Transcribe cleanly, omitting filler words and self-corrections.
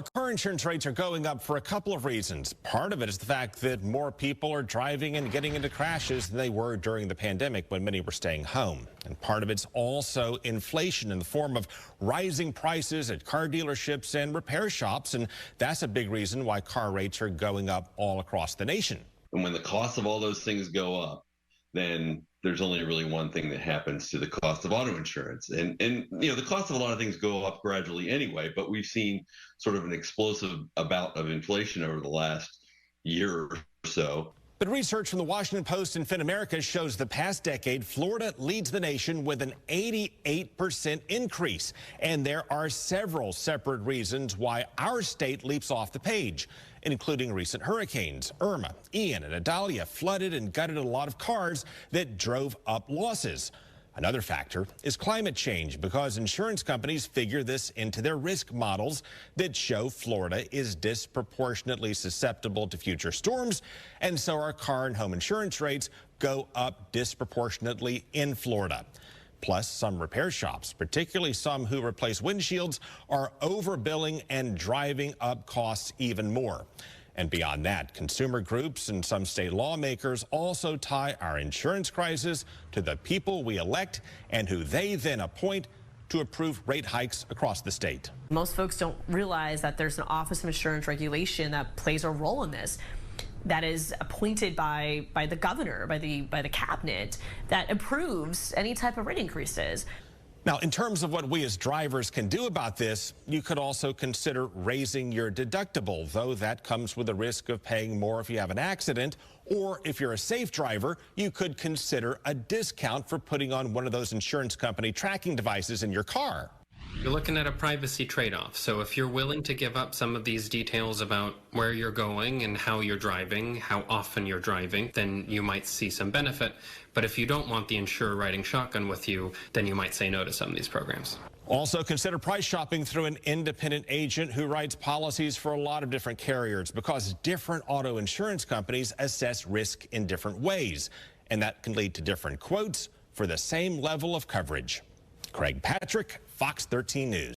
Car insurance rates are going up for a couple of reasons. Part of it is the fact that more people are driving and getting into crashes than they were during the pandemic when many were staying home. And part of it's also inflation in the form of rising prices at car dealerships and repair shops. And that's a big reason why car rates are going up all across the nation. And when the cost of all those things go up, then there's only really one thing that happens to the cost of auto insurance. And the cost of a lot of things go up gradually anyway, but we've seen sort of an explosive bout of inflation over the last year or so. But research from the Washington Post and FinAmerica shows the past decade, Florida leads the nation with an 88% increase. And there are several separate reasons why our state leaps off the page, including recent hurricanes. Irma, Ian, and Idalia flooded and gutted a lot of cars that drove up losses. Another factor is climate change, because insurance companies figure this into their risk models that show Florida is disproportionately susceptible to future storms, and so our car and home insurance rates go up disproportionately in Florida. Plus, some repair shops, particularly some who replace windshields, are overbilling and driving up costs even more. And beyond that, consumer groups and some state lawmakers also tie our insurance crisis to the people we elect and who they then appoint to approve rate hikes across the state. Most folks don't realize that there's an Office of Insurance Regulation that plays a role in this, that is appointed by the governor, by the cabinet, that approves any type of rate increases. Now, in terms of what we as drivers can do about this, you could also consider raising your deductible, though that comes with the risk of paying more if you have an accident. Or if you're a safe driver, you could consider a discount for putting on one of those insurance company tracking devices in your car. You're looking at a privacy trade-off. So if you're willing to give up some of these details about where you're going and how you're driving, how often you're driving, then you might see some benefit. But if you don't want the insurer riding shotgun with you, then you might say no to some of these programs. Also consider price shopping through an independent agent who writes policies for a lot of different carriers, because different auto insurance companies assess risk in different ways, and that can lead to different quotes for the same level of coverage. Craig Patrick, Fox 13 News.